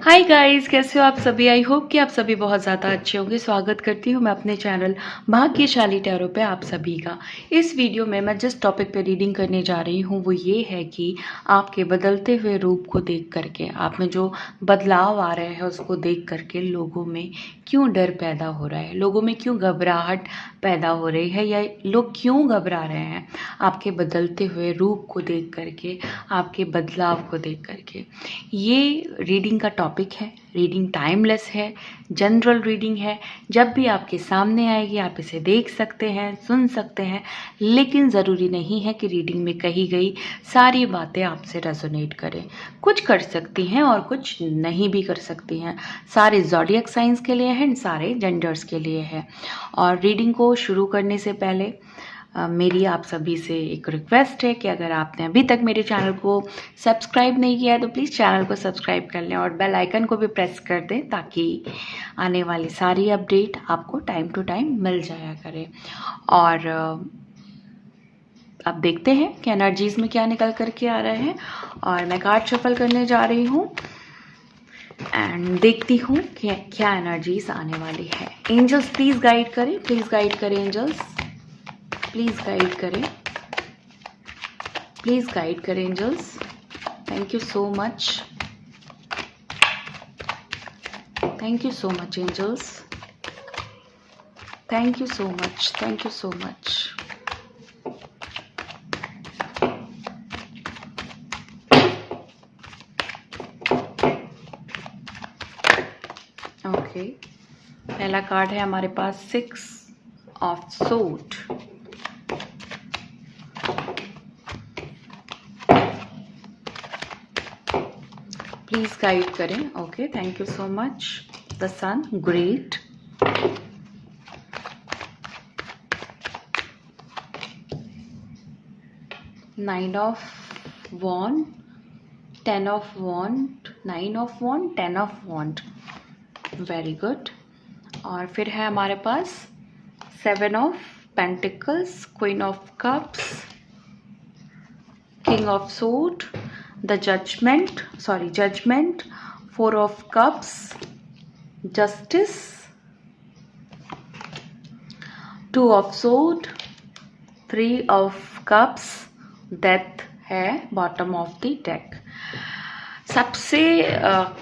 Hi guys, कैसे हो आप सभी। आई होप कि आप सभी बहुत ज़्यादा अच्छे होंगे। स्वागत करती हूँ मैं अपने चैनल भाग्यशाली टैरो पे आप सभी का। इस वीडियो में मैं जिस टॉपिक पे रीडिंग करने जा रही हूँ वो ये है कि आपके बदलते हुए रूप को देख करके, आप में जो बदलाव आ रहे हैं उसको देख करके लोगों में क्यों डर पैदा हो रहा है, लोगों में क्यों घबराहट पैदा हो रही है, या लोग क्यों घबरा रहे हैं आपके बदलते हुए रूप को देख करके, आपके बदलाव को देख करके। ये रीडिंग का टॉपिक है, रीडिंग टाइमलेस है, जनरल रीडिंग है। जब भी आपके सामने आएगी आप इसे देख सकते हैं, सुन सकते हैं, लेकिन ज़रूरी नहीं है कि रीडिंग में कही गई सारी बातें आपसे रेजोनेट करें। कुछ कर सकती हैं और कुछ नहीं भी कर सकती हैं। सारे ज़ोडिएक साइंस के लिए हैं, सारे जेंडर्स के लिए है। और रीडिंग को शुरू करने से पहले मेरी आप सभी से एक रिक्वेस्ट है कि अगर आपने अभी तक मेरे चैनल को सब्सक्राइब नहीं किया है तो प्लीज़ चैनल को सब्सक्राइब कर लें और बेल आइकन को भी प्रेस कर दें, ताकि आने वाली सारी अपडेट आपको टाइम टू टाइम मिल जाया करे। और अब देखते हैं कि एनर्जीज़ में क्या निकल करके आ रहे हैं। और मैं कार्ड शफल करने जा रही हूँ एंड देखती हूँ कि क्या एनर्जीज आने वाली है। एंजल्स प्लीज़ गाइड करें, प्लीज़ गाइड करें एंजल्स, प्लीज़ गाइड करें, प्लीज़ गाइड करें angels. Thank you so much, thank you so much angels, thank you so much, thank you so much. Okay, पहला कार्ड है हमारे पास 6 ऑफ सोर्ड। प्लीज गाइड करें। Okay, thank you so much. The sun, great. Nine of wand, 10 of wand, 9 of wand, 10 of wand, very good. और फिर है हमारे पास 7 of pentacles, queen of cups, king of sword, the judgement, sorry judgement, 4 of cups, justice, 2 of sword, 3 of cups, death है bottom of the deck. सबसे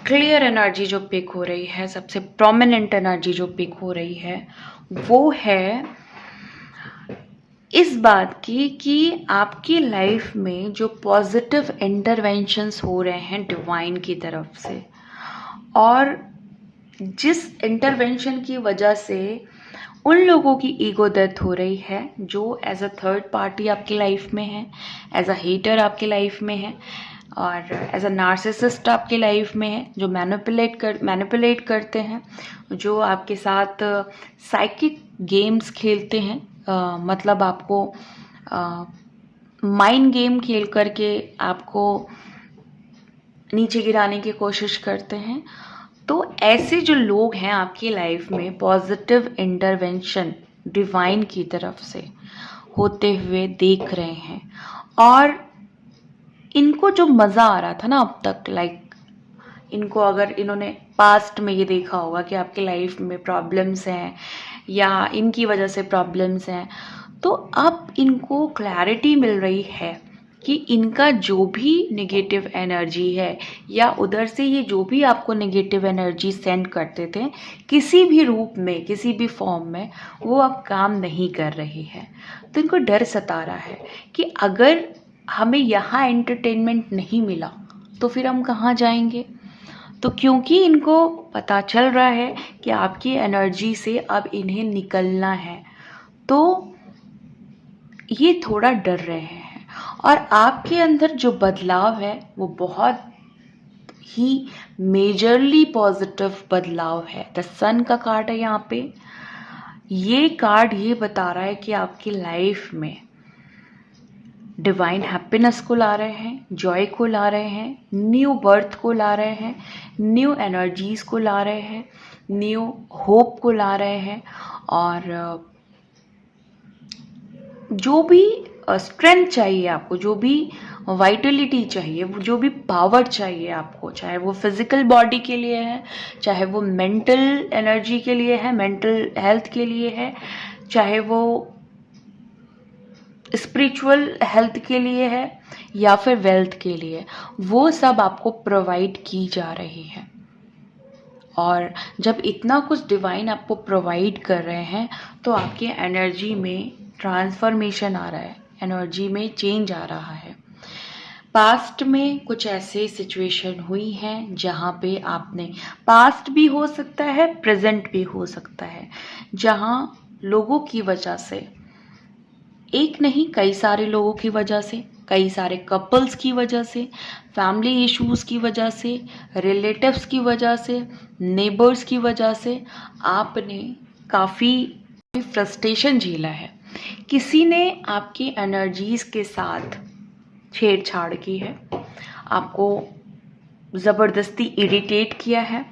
clear energy जो pick हो रही है, सबसे प्रोमिनेंट एनर्जी जो पिक हो रही है वो है इस बात की कि आपकी लाइफ में जो पॉजिटिव इंटरवेंशंस हो रहे हैं डिवाइन की तरफ से, और जिस इंटरवेंशन की वजह से उन लोगों की ईगो डेथ हो रही है जो एज अ थर्ड पार्टी आपकी लाइफ में है, एज अ हेटर आपकी लाइफ में है, और एज अ नार्सिसिस्ट आपकी लाइफ में है, जो मैनिपुलेट करते हैं, जो आपके साथ साइकिक गेम्स खेलते हैं, मतलब आपको माइंड गेम खेल करके आपको नीचे गिराने की कोशिश करते हैं। तो ऐसे जो लोग हैं आपकी लाइफ में पॉजिटिव इंटरवेंशन डिवाइन की तरफ से होते हुए देख रहे हैं, और इनको जो मज़ा आ रहा था ना अब तक, लाइक इनको अगर इन्होंने पास्ट में ये देखा होगा कि आपकी लाइफ में प्रॉब्लम्स हैं या इनकी वजह से प्रॉब्लम्स हैं, तो अब इनको क्लैरिटी मिल रही है कि इनका जो भी नेगेटिव एनर्जी है, या उधर से ये जो भी आपको नेगेटिव एनर्जी सेंड करते थे किसी भी रूप में, किसी भी फॉर्म में, वो अब काम नहीं कर रही है। तो इनको डर सता रहा है कि अगर हमें यहाँ एंटरटेनमेंट नहीं मिला तो फिर हम कहाँ जाएंगे। तो क्योंकि इनको पता चल रहा है कि आपकी एनर्जी से अब इन्हें निकलना है, तो ये थोड़ा डर रहे हैं। और आपके अंदर जो बदलाव है वो बहुत ही मेजरली पॉजिटिव बदलाव है। द सन का कार्ड है यहाँ पे। ये कार्ड ये बता रहा है कि आपकी लाइफ में डिवाइन हैप्पीनेस को ला रहे हैं, जॉय को ला रहे हैं, न्यू बर्थ को ला रहे हैं, न्यू एनर्जीज को ला रहे हैं, न्यू होप को ला रहे हैं, और जो भी स्ट्रेंथ चाहिए आपको, जो भी वाइटलिटी चाहिए, वो जो भी पावर चाहिए आपको, चाहे वो फिजिकल बॉडी के लिए है, चाहे वो मेंटल एनर्जी के लिए है, मेंटल हेल्थ के लिए है, चाहे वो स्पिरिचुअल हेल्थ के लिए है या फिर वेल्थ के लिए, वो सब आपको प्रोवाइड की जा रही है। और जब इतना कुछ डिवाइन आपको प्रोवाइड कर रहे हैं तो आपकी एनर्जी में ट्रांसफॉर्मेशन आ रहा है, एनर्जी में चेंज आ रहा है। पास्ट में कुछ ऐसे सिचुएशन हुई हैं जहाँ पे आपने, पास्ट भी हो सकता है प्रेजेंट भी हो सकता है, जहाँ लोगों की वजह से, एक नहीं कई सारे लोगों की वजह से, कई सारे कपल्स की वजह से, फैमिली इश्यूज की वजह से, रिलेटिव्स की वजह से, नेबर्स की वजह से आपने काफ़ी फ्रस्ट्रेशन झेला है। किसी ने आपकी एनर्जीज के साथ छेड़छाड़ की है, आपको ज़बरदस्ती इरिटेट किया है।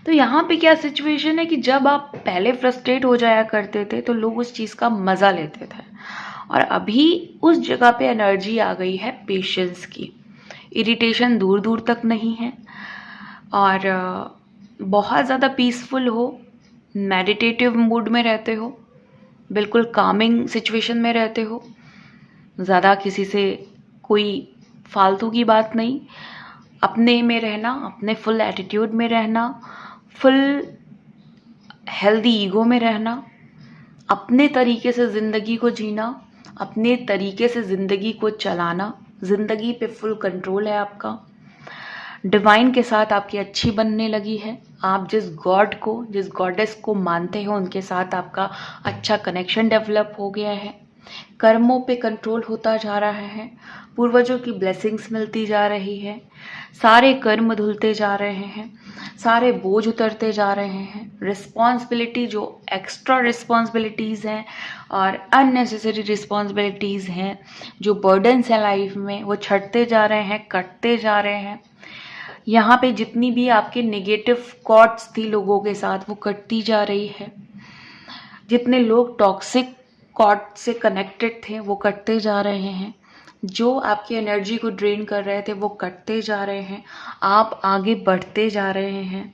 तो यहाँ पे क्या सिचुएशन है कि जब आप पहले फ्रस्ट्रेट हो जाया करते थे तो लोग उस चीज़ का मज़ा लेते थे, और अभी उस जगह पे एनर्जी आ गई है पेशेंस की। इरिटेशन दूर दूर तक नहीं है, और बहुत ज़्यादा पीसफुल हो, मेडिटेटिव मूड में रहते हो, बिल्कुल कामिंग सिचुएशन में रहते हो, ज़्यादा किसी से कोई फालतू की बात नहीं, अपने में रहना, अपने फुल एटीट्यूड में रहना, फुल हेल्दी ईगो में रहना, अपने तरीके से ज़िंदगी को जीना, अपने तरीके से ज़िंदगी को चलाना, ज़िंदगी पे फुल कंट्रोल है आपका। डिवाइन के साथ आपकी अच्छी बनने लगी है, आप जिस गॉड को, जिस गॉडेस को मानते हो उनके साथ आपका अच्छा कनेक्शन डेवलप हो गया है। कर्मों पे कंट्रोल होता जा रहा है, पूर्वजों की ब्लेसिंग्स मिलती जा रही है, सारे कर्म धुलते जा रहे हैं, सारे बोझ उतरते जा रहे हैं, रिस्पॉन्सिबिलिटी जो एक्स्ट्रा रिस्पॉन्सिबिलिटीज़ हैं और अननेसेसरी रिस्पॉन्सिबिलिटीज़ हैं, जो बर्डन्स हैं लाइफ में, वो छटते जा रहे हैं, कटते जा रहे हैं। यहाँ पे जितनी भी आपके नेगेटिव कॉट्स थी लोगों के साथ वो कटती जा रही है, जितने लोग टॉक्सिक कॉट से कनेक्टेड थे वो कटते जा रहे हैं, जो आपकी एनर्जी को ड्रेन कर रहे थे वो कटते जा रहे हैं, आप आगे बढ़ते जा रहे हैं।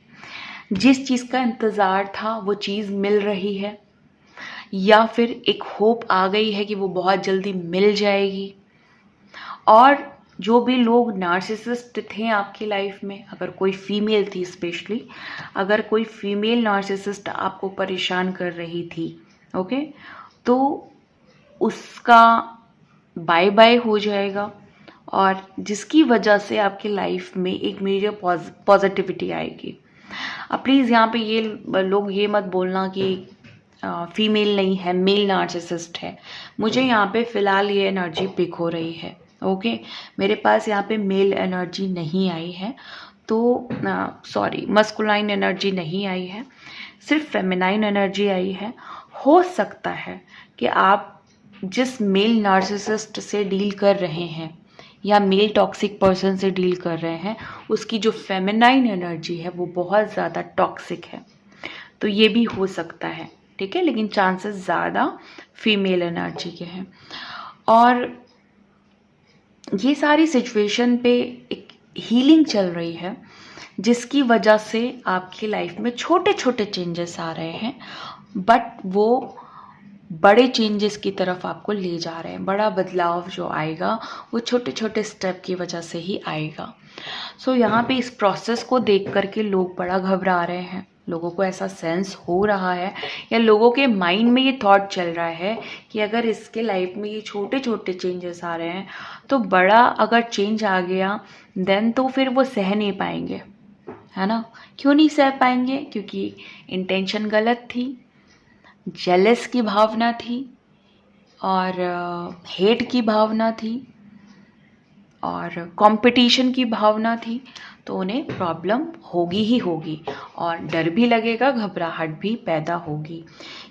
जिस चीज़ का इंतज़ार था वो चीज़ मिल रही है, या फिर एक होप आ गई है कि वो बहुत जल्दी मिल जाएगी। और जो भी लोग नार्सिसिस्ट थे आपकी लाइफ में, अगर कोई फीमेल थी स्पेशली, अगर कोई फीमेल नार्सिसिस्ट आपको परेशान कर रही थी, ओके, तो उसका बाय बाय हो जाएगा, और जिसकी वजह से आपकी लाइफ में एक मेजर पॉजिटिविटी आएगी। अब प्लीज़ यहाँ पे ये लोग ये मत बोलना कि फीमेल नहीं है, मेल नार्सिसिस्ट है। मुझे यहाँ पे फ़िलहाल ये एनर्जी पिक हो रही है, ओके। मेरे पास यहाँ पे मेल एनर्जी नहीं आई है, तो सॉरी, मस्कुलाइन एनर्जी नहीं आई है, सिर्फ फेमिनाइन एनर्जी आई है। हो सकता है कि आप जिस मेल नार्सिसिस्ट से डील कर रहे हैं या मेल टॉक्सिक पर्सन से डील कर रहे हैं, उसकी जो फेमिनाइन एनर्जी है वो बहुत ज़्यादा टॉक्सिक है, तो ये भी हो सकता है, ठीक है, लेकिन चांसेस ज़्यादा फीमेल एनर्जी के हैं। और ये सारी सिचुएशन पे एक हीलिंग चल रही है, जिसकी वजह से आपकी लाइफ में छोटे छोटे चेंजेस आ रहे हैं, बट वो बड़े चेंजेस की तरफ आपको ले जा रहे हैं। बड़ा बदलाव जो आएगा वो छोटे छोटे स्टेप की वजह से ही आएगा। सो यहाँ पे इस प्रोसेस को देख करके लोग बड़ा घबरा रहे हैं, लोगों को ऐसा सेंस हो रहा है, या लोगों के माइंड में ये थॉट चल रहा है कि अगर इसके लाइफ में ये छोटे छोटे चेंजेस आ रहे हैं तो बड़ा अगर चेंज आ गया देन तो फिर वो सह नहीं पाएंगे, है ना। क्यों नहीं सह पाएंगे? क्योंकि इंटेंशन गलत थी, जेलस की भावना थी, और हेट की भावना थी, और कंपटीशन की भावना थी, तो उन्हें प्रॉब्लम होगी ही होगी, और डर भी लगेगा, घबराहट भी पैदा होगी।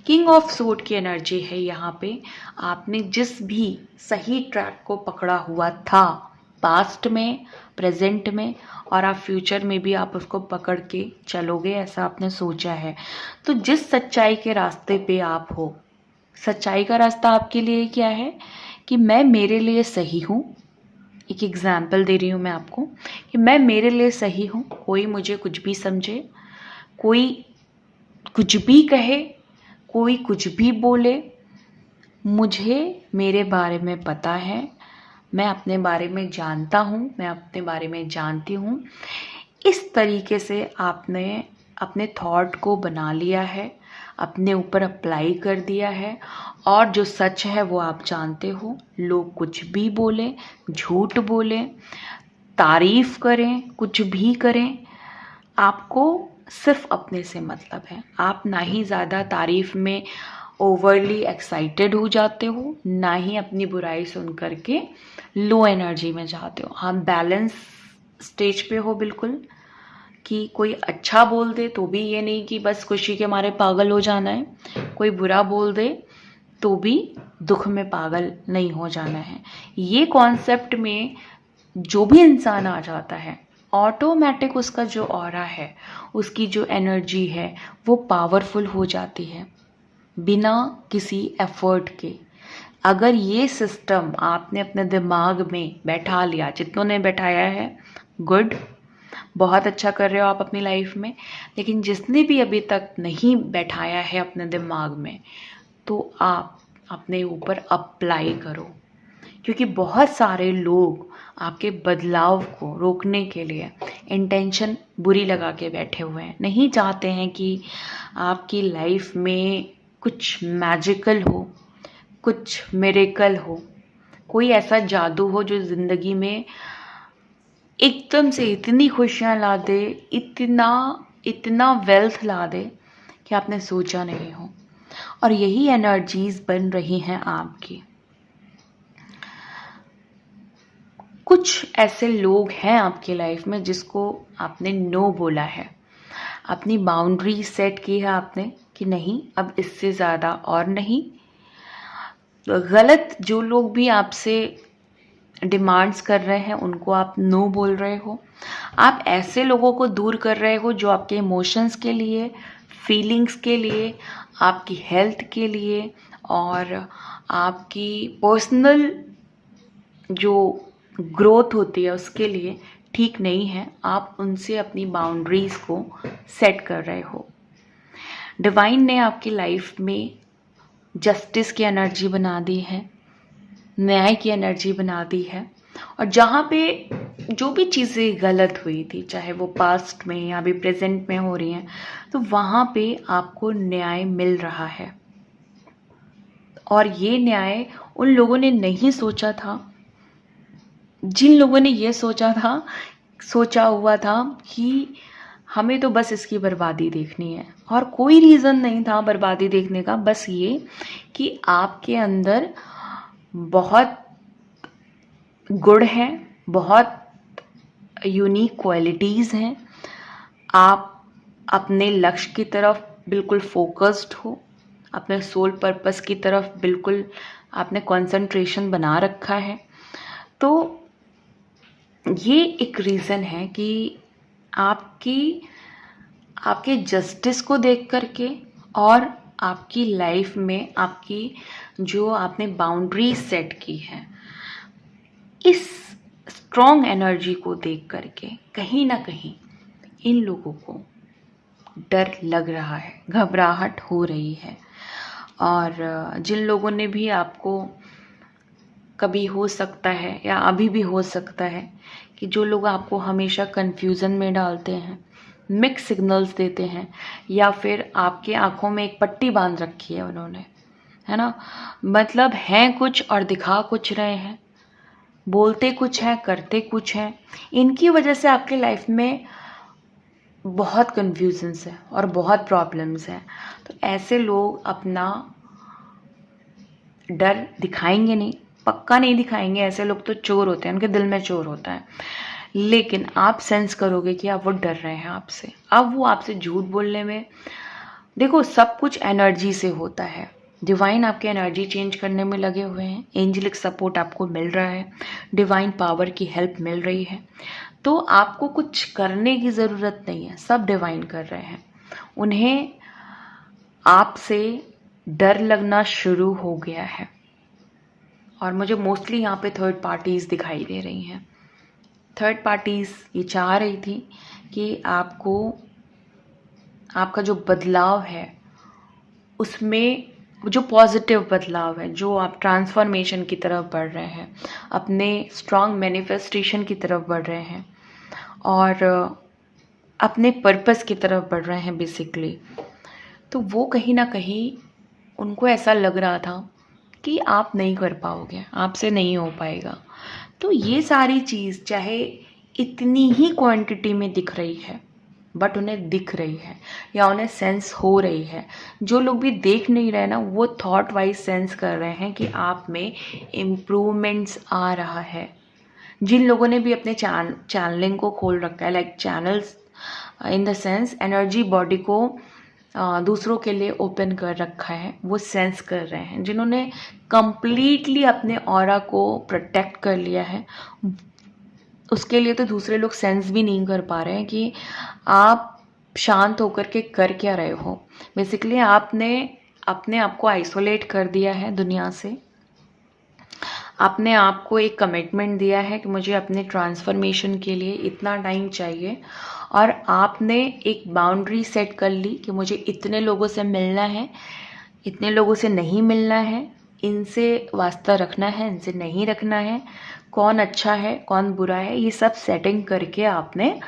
किंग ऑफ सोर्ड की एनर्जी है यहाँ पे। आपने जिस भी सही ट्रैक को पकड़ा हुआ था पास्ट में, प्रेजेंट में, और आप फ्यूचर में भी आप उसको पकड़ के चलोगे, ऐसा आपने सोचा है, तो जिस सच्चाई के रास्ते पे आप हो, सच्चाई का रास्ता आपके लिए क्या है कि मैं मेरे लिए सही हूँ। एक एग्जाम्पल दे रही हूँ मैं आपको कि मैं मेरे लिए सही हूँ, कोई मुझे कुछ भी समझे, कोई कुछ भी कहे, कोई कुछ भी बोले, मुझे मेरे बारे में पता है, मैं अपने बारे में जानता हूँ, मैं अपने बारे में जानती हूँ। इस तरीके से आपने अपने थॉट को बना लिया है, अपने ऊपर अप्लाई कर दिया है, और जो सच है वो आप जानते हो। लोग कुछ भी बोलें, झूठ बोलें, तारीफ करें, कुछ भी करें, आपको सिर्फ अपने से मतलब है। आप ना ही ज़्यादा तारीफ में ओवरली एक्साइटेड हो जाते हो, ना ही अपनी बुराई सुन करके लो एनर्जी में जाते हो। आप बैलेंस स्टेज पे हो बिल्कुल, कि कोई अच्छा बोल दे तो भी ये नहीं कि बस खुशी के मारे पागल हो जाना है, कोई बुरा बोल दे तो भी दुख में पागल नहीं हो जाना है। ये कॉन्सेप्ट में जो भी इंसान आ जाता है, ऑटोमेटिक उसका जो ऑरा है, उसकी जो एनर्जी है, वो पावरफुल हो जाती है बिना किसी एफर्ट के। अगर ये सिस्टम आपने अपने दिमाग में बैठा लिया, जितनों ने बैठाया है गुड, बहुत अच्छा कर रहे हो आप अपनी लाइफ में। लेकिन जिसने भी अभी तक नहीं बैठाया है अपने दिमाग में, तो आप अपने ऊपर अप्लाई करो, क्योंकि बहुत सारे लोग आपके बदलाव को रोकने के लिए इंटेंशन बुरी लगा के बैठे हुए हैं, नहीं चाहते हैं कि आपकी लाइफ में कुछ मैजिकल हो, कुछ मिरेकल हो, कोई ऐसा जादू हो जो ज़िंदगी में एकदम से इतनी खुशियाँ ला दे, इतना इतना वेल्थ ला दे कि आपने सोचा नहीं हो। और यही एनर्जीज बन रही हैं आपकी। कुछ ऐसे लोग हैं आपकी लाइफ में जिसको आपने नो बोला है, अपनी बाउंड्री सेट की है आपने कि नहीं, अब इससे ज़्यादा और नहीं। गलत जो लोग भी आपसे डिमांड्स कर रहे हैं उनको आप नो बोल रहे हो। आप ऐसे लोगों को दूर कर रहे हो जो आपके इमोशंस के लिए, फीलिंग्स के लिए, आपकी हेल्थ के लिए और आपकी पर्सनल जो ग्रोथ होती है उसके लिए ठीक नहीं है। आप उनसे अपनी बाउंड्रीज़ को सेट कर रहे हो। डिवाइन ने आपकी लाइफ में जस्टिस की एनर्जी बना दी है, न्याय की एनर्जी बना दी है, और जहाँ पे जो भी चीज़ें गलत हुई थी, चाहे वो पास्ट में या अभी प्रेजेंट में हो रही हैं, तो वहाँ पे आपको न्याय मिल रहा है। और ये न्याय उन लोगों ने नहीं सोचा था जिन लोगों ने ये सोचा हुआ था कि हमें तो बस इसकी बर्बादी देखनी है, और कोई रीज़न नहीं था बर्बादी देखने का, बस ये कि आपके अंदर बहुत गुण हैं, बहुत यूनिक क्वालिटीज़ हैं, आप अपने लक्ष्य की तरफ बिल्कुल फोकस्ड हो, अपने सोल पर्पस की तरफ बिल्कुल आपने कंसंट्रेशन बना रखा है। तो ये एक रीज़न है कि आपके जस्टिस को देख करके और आपकी लाइफ में आपकी जो आपने बाउंड्री सेट की है, इस स्ट्रॉन्ग एनर्जी को देख करके कहीं ना कहीं इन लोगों को डर लग रहा है, घबराहट हो रही है। और जिन लोगों ने भी आपको, कभी हो सकता है या अभी भी हो सकता है कि जो लोग आपको हमेशा कन्फ्यूज़न में डालते हैं, मिक्स सिग्नल्स देते हैं, या फिर आपके आँखों में एक पट्टी बांध रखी है उन्होंने, है ना, मतलब हैं कुछ और दिखा कुछ रहे हैं, बोलते कुछ हैं करते कुछ हैं, इनकी वजह से आपके लाइफ में बहुत कन्फ्यूजन्स है और बहुत प्रॉब्लम्स हैं। तो ऐसे लोग अपना डर दिखाएंगे नहीं, पक्का नहीं दिखाएंगे। ऐसे लोग तो चोर होते हैं, उनके दिल में चोर होता है। लेकिन आप सेंस करोगे कि आप वो डर रहे हैं आपसे। अब वो आपसे झूठ बोलने में, देखो सब कुछ एनर्जी से होता है। डिवाइन आपकी एनर्जी चेंज करने में लगे हुए हैं, एंजलिक सपोर्ट आपको मिल रहा है, डिवाइन पावर की हेल्प मिल रही है। तो आपको कुछ करने की ज़रूरत नहीं है, सब डिवाइन कर रहे हैं। उन्हें आपसे डर लगना शुरू हो गया है। और मुझे मोस्टली यहाँ पे थर्ड पार्टीज़ दिखाई दे रही हैं। थर्ड पार्टीज़ ये चाह रही थी कि आपका जो बदलाव है उसमें जो पॉजिटिव बदलाव है, जो आप ट्रांसफॉर्मेशन की तरफ बढ़ रहे हैं, अपने स्ट्रॉन्ग मैनिफेस्टेशन की तरफ बढ़ रहे हैं और अपने पर्पस की तरफ बढ़ रहे हैं बेसिकली, तो वो कहीं ना कहीं उनको ऐसा लग रहा था कि आप नहीं कर पाओगे, आपसे नहीं हो पाएगा। तो ये सारी चीज़ चाहे इतनी ही क्वांटिटी में दिख रही है, बट उन्हें दिख रही है या उन्हें सेंस हो रही है। जो लोग भी देख नहीं रहे ना, वो थॉट वाइज सेंस कर रहे हैं कि आप में इम्प्रूवमेंट्स आ रहा है। जिन लोगों ने भी अपने चैनलिंग को खोल रखा है, like channels in the sense energy body को दूसरों के लिए ओपन कर रखा है, वो सेंस कर रहे हैं। जिन्होंने कंप्लीटली अपने ऑरा को प्रोटेक्ट कर लिया है, उसके लिए तो दूसरे लोग सेंस भी नहीं कर पा रहे हैं कि आप शांत होकर के कर क्या रहे हो। बेसिकली आपने अपने आप को आइसोलेट कर दिया है दुनिया से। आपने आपको एक कमिटमेंट दिया है कि मुझे अपने ट्रांसफॉर्मेशन के लिए इतना टाइम चाहिए, और आपने एक बाउंड्री सेट कर ली कि मुझे इतने लोगों से मिलना है, इतने लोगों से नहीं मिलना है, इनसे वास्ता रखना है, इनसे नहीं रखना है, कौन अच्छा है कौन बुरा है, ये सब सेटिंग करके आपने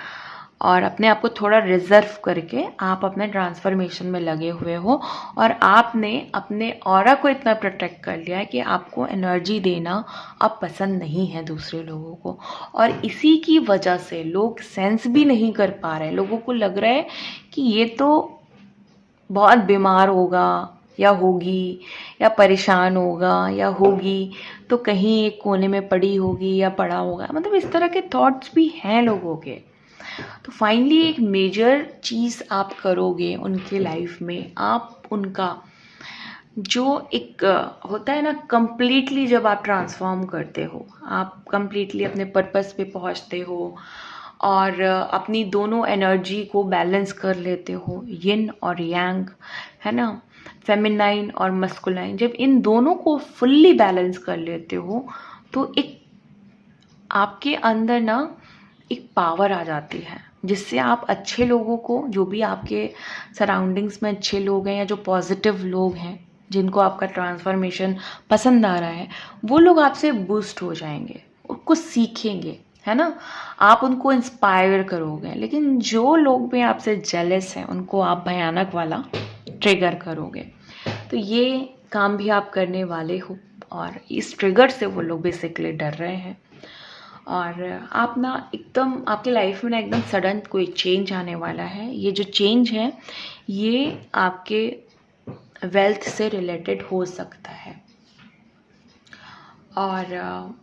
और अपने आप को थोड़ा रिजर्व करके आप अपने ट्रांसफॉर्मेशन में लगे हुए हो। और आपने अपने ऑरा को इतना प्रोटेक्ट कर लिया है कि आपको एनर्जी देना अब पसंद नहीं है दूसरे लोगों को। और इसी की वजह से लोग सेंस भी नहीं कर पा रहे हैं। लोगों को लग रहा है कि ये तो बहुत बीमार होगा या होगी, या परेशान होगा या होगी, तो कहीं एक कोने में पड़ी होगी या पड़ा होगा। मतलब इस तरह के थॉट्स भी हैं लोगों के। तो फाइनली एक मेजर चीज़ आप करोगे उनके लाइफ में, आप उनका जो एक होता है ना, कंप्लीटली जब आप ट्रांसफॉर्म करते हो, आप कंप्लीटली अपने पर्पस पे पहुंचते हो और अपनी दोनों एनर्जी को बैलेंस कर लेते हो, यिन और यांग, है ना, फेमिनाइन और मस्कुलाइन। जब इन दोनों को फुल्ली बैलेंस कर लेते हो तो एक आपके अंदर ना एक पावर आ जाती है, जिससे आप अच्छे लोगों को, जो भी आपके सराउंडिंग्स में अच्छे लोग हैं या जो पॉजिटिव लोग हैं जिनको आपका ट्रांसफॉर्मेशन पसंद आ रहा है, वो लोग आपसे बूस्ट हो जाएंगे, कुछ सीखेंगे, है ना, आप उनको इंस्पायर करोगे। लेकिन जो लोग भी आपसे जेलस हैं उनको आप भयानक वाला ट्रिगर करोगे। तो ये काम भी आप करने वाले हो और इस ट्रिगर से वो लोग बेसिकली डर रहे हैं। और आप ना एकदम आपके लाइफ में ना एकदम सडन कोई चेंज आने वाला है। ये जो चेंज है ये आपके वेल्थ से रिलेटेड हो सकता है। और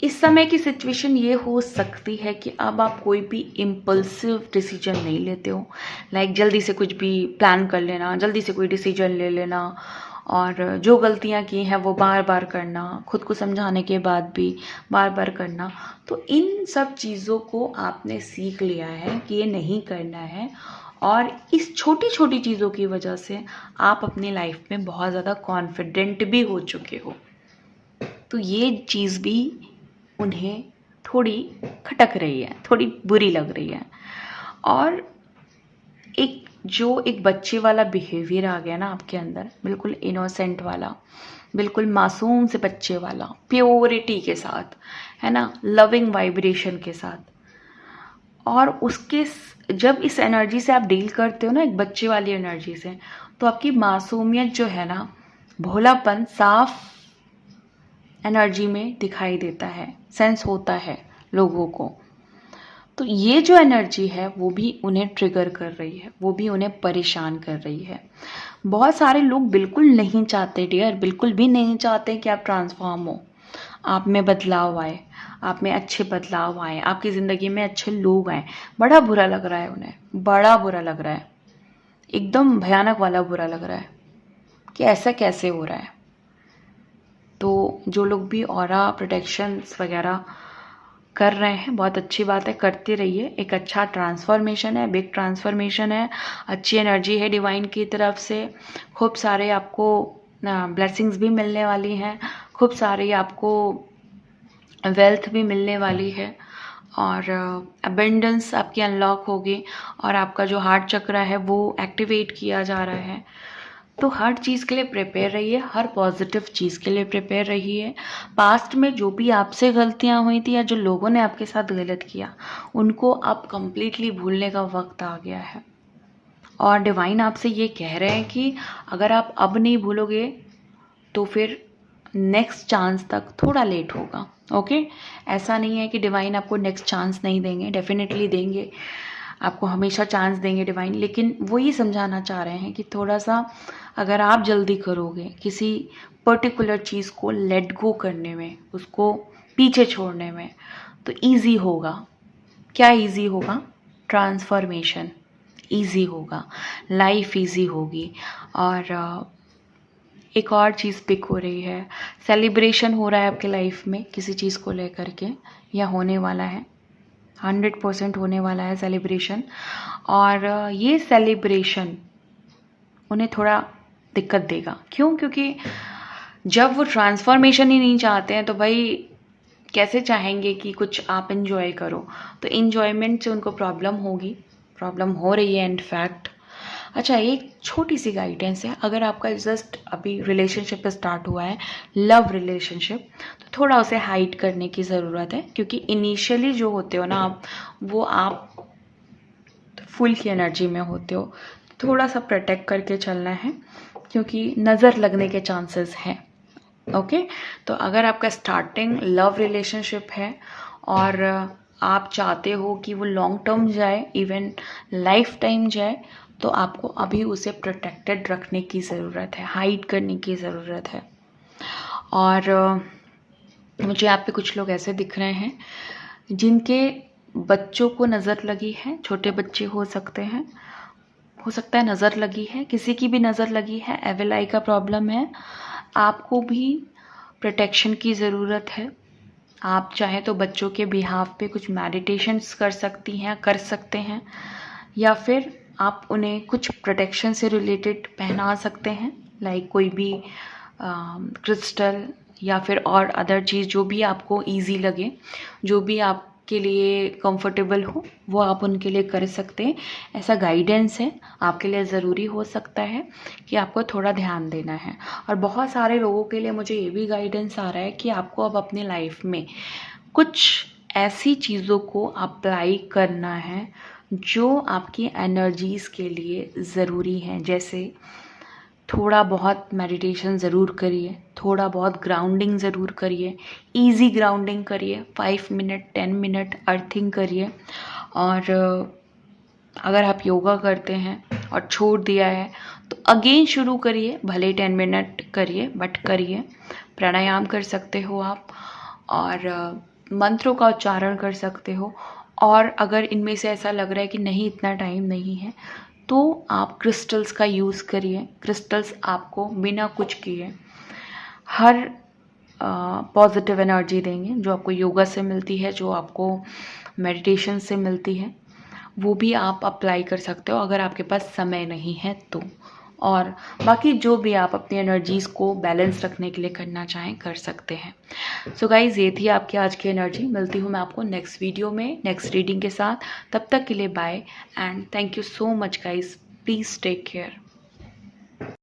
इस समय की सिचुएशन ये हो सकती है कि अब आप कोई भी इम्पल्सिव डिसीजन नहीं लेते हो, लाइक जल्दी से कुछ भी प्लान कर लेना, जल्दी से कोई डिसीजन ले लेना, और जो गलतियां की हैं वो बार बार करना, खुद को समझाने के बाद भी बार बार करना। तो इन सब चीज़ों को आपने सीख लिया है कि ये नहीं करना है, और इस छोटी छोटी चीज़ों की वजह से आप अपनी लाइफ में बहुत ज़्यादा कॉन्फिडेंट भी हो चुके हो। तो ये चीज़ भी उन्हें थोड़ी खटक रही है, थोड़ी बुरी लग रही है। और एक बच्चे वाला बिहेवियर आ गया ना आपके अंदर, बिल्कुल इनोसेंट वाला, बिल्कुल मासूम से बच्चे वाला, प्योरिटी के साथ, है ना, लविंग वाइब्रेशन के साथ। और उसके जब इस एनर्जी से आप डील करते हो ना, एक बच्चे वाली एनर्जी से, तो आपकी मासूमियत जो है ना, भोलापन साफ एनर्जी में दिखाई देता है, सेंस होता है लोगों को। तो ये जो एनर्जी है वो भी उन्हें ट्रिगर कर रही है, वो भी उन्हें परेशान कर रही है। बहुत सारे लोग बिल्कुल नहीं चाहते डियर, बिल्कुल भी नहीं चाहते कि आप ट्रांसफॉर्म हो, आप में बदलाव आए, आप में अच्छे बदलाव आए, आपकी ज़िंदगी में अच्छे लोग आए। बड़ा बुरा लग रहा है उन्हें, बड़ा बुरा लग रहा है, एकदम भयानक वाला बुरा लग रहा है कि ऐसा कैसे हो रहा है। तो जो लोग भी ऑरा प्रोटेक्शंस वगैरह कर रहे हैं, बहुत अच्छी बात है, करते रहिए। एक अच्छा ट्रांसफॉर्मेशन है, बिग ट्रांसफॉर्मेशन है, अच्छी एनर्जी है डिवाइन की तरफ से। खूब सारे आपको ब्लेसिंग्स भी मिलने वाली हैं, खूब सारी आपको वेल्थ भी मिलने वाली है, और अबेंडेंस आपकी अनलॉक होगी, और आपका जो हार्ट चक्र है वो एक्टिवेट किया जा रहा है। तो हर चीज़ के लिए प्रिपेयर रहिए, हर पॉजिटिव चीज़ के लिए प्रिपेयर रहिए। पास्ट में जो भी आपसे गलतियां हुई थी या जो लोगों ने आपके साथ गलत किया, उनको अब कंप्लीटली भूलने का वक्त आ गया है। और डिवाइन आपसे ये कह रहे हैं कि अगर आप अब नहीं भूलोगे तो फिर नेक्स्ट चांस तक थोड़ा लेट होगा। ओके, ऐसा नहीं है कि डिवाइन आपको नेक्स्ट चांस नहीं देंगे, डेफिनेटली देंगे, आपको हमेशा चांस देंगे डिवाइन। लेकिन वो ये समझाना चाह रहे हैं कि थोड़ा सा अगर आप जल्दी करोगे किसी पर्टिकुलर चीज़ को लेट गो करने में, उसको पीछे छोड़ने में, तो ईजी होगा। क्या ईजी होगा? ट्रांसफॉर्मेशन ईजी होगा, लाइफ ईजी होगी। और एक और चीज़ पिक हो रही है, सेलिब्रेशन हो रहा है आपके लाइफ में किसी चीज़ को लेकर के, या होने वाला है, 100% होने वाला है सेलिब्रेशन। और ये सेलिब्रेशन उन्हें थोड़ा दिक्कत देगा। क्यों? क्योंकि जब वो ट्रांसफॉर्मेशन ही नहीं चाहते हैं तो भाई कैसे चाहेंगे कि कुछ आप इन्जॉय करो? तो इन्जॉयमेंट से उनको प्रॉब्लम होगी, प्रॉब्लम हो रही है इनफैक्ट। अच्छा, एक छोटी सी गाइडेंस है, अगर आपका जस्ट अभी रिलेशनशिप स्टार्ट हुआ है, लव रिलेशनशिप, तो थोड़ा उसे हाइड करने की ज़रूरत है। क्योंकि इनिशियली जो होते हो ना आप, वो आप फुल की एनर्जी में होते हो, थोड़ा सा प्रोटेक्ट करके चलना है, क्योंकि नज़र लगने के चांसेस हैं। ओके, तो अगर आपका स्टार्टिंग लव रिलेशनशिप है और आप चाहते हो कि वो लॉन्ग टर्म जाए, इवन लाइफ टाइम जाए, तो आपको अभी उसे प्रोटेक्टेड रखने की ज़रूरत है, हाइड करने की ज़रूरत है। और मुझे आप पे कुछ लोग ऐसे दिख रहे हैं जिनके बच्चों को नज़र लगी है, छोटे बच्चे हो सकते हैं, हो सकता है नज़र लगी है, किसी की भी नज़र लगी है, एविल आई का प्रॉब्लम है, आपको भी प्रोटेक्शन की ज़रूरत है। आप चाहें तो बच्चों के बिहाफ पे कुछ मेडिटेशंस कर सकती हैं, कर सकते हैं, या फिर आप उन्हें कुछ प्रोटेक्शन से रिलेटेड पहना सकते हैं, लाइक कोई भी क्रिस्टल या फिर और अदर चीज़ जो भी आपको इजी लगे, जो भी आपके लिए कंफर्टेबल हो, वो आप उनके लिए कर सकते हैं। ऐसा गाइडेंस है आपके लिए, ज़रूरी हो सकता है कि आपको थोड़ा ध्यान देना है। और बहुत सारे लोगों के लिए मुझे ये भी गाइडेंस आ रहा है कि आपको अब अपनी लाइफ में कुछ ऐसी चीज़ों को अप्लाई करना है जो आपकी एनर्जीज़ के लिए ज़रूरी हैं। जैसे थोड़ा बहुत मेडिटेशन ज़रूर करिए, थोड़ा बहुत ग्राउंडिंग ज़रूर करिए, इजी ग्राउंडिंग करिए, 5 मिनट 10 मिनट अर्थिंग करिए। और अगर आप योगा करते हैं और छोड़ दिया है तो अगेन शुरू करिए, भले 10 मिनट करिए बट करिए। प्राणायाम कर सकते हो आप, और मंत्रों का उच्चारण कर सकते हो। और अगर इनमें से ऐसा लग रहा है कि नहीं, इतना टाइम नहीं है, तो आप क्रिस्टल्स का यूज़ करिए। क्रिस्टल्स आपको बिना कुछ किए हर पॉजिटिव एनर्जी देंगे, जो आपको योगा से मिलती है, जो आपको मेडिटेशन से मिलती है, वो भी आप अप्लाई कर सकते हो अगर आपके पास समय नहीं है तो। और बाकी जो भी आप अपनी एनर्जीज़ को बैलेंस रखने के लिए करना चाहें, कर सकते हैं। सो गाइज, ये थी आपकी आज की एनर्जी। मिलती हूँ मैं आपको नेक्स्ट वीडियो में नेक्स्ट रीडिंग के साथ। तब तक के लिए bye and thank you so much guys. Please take care.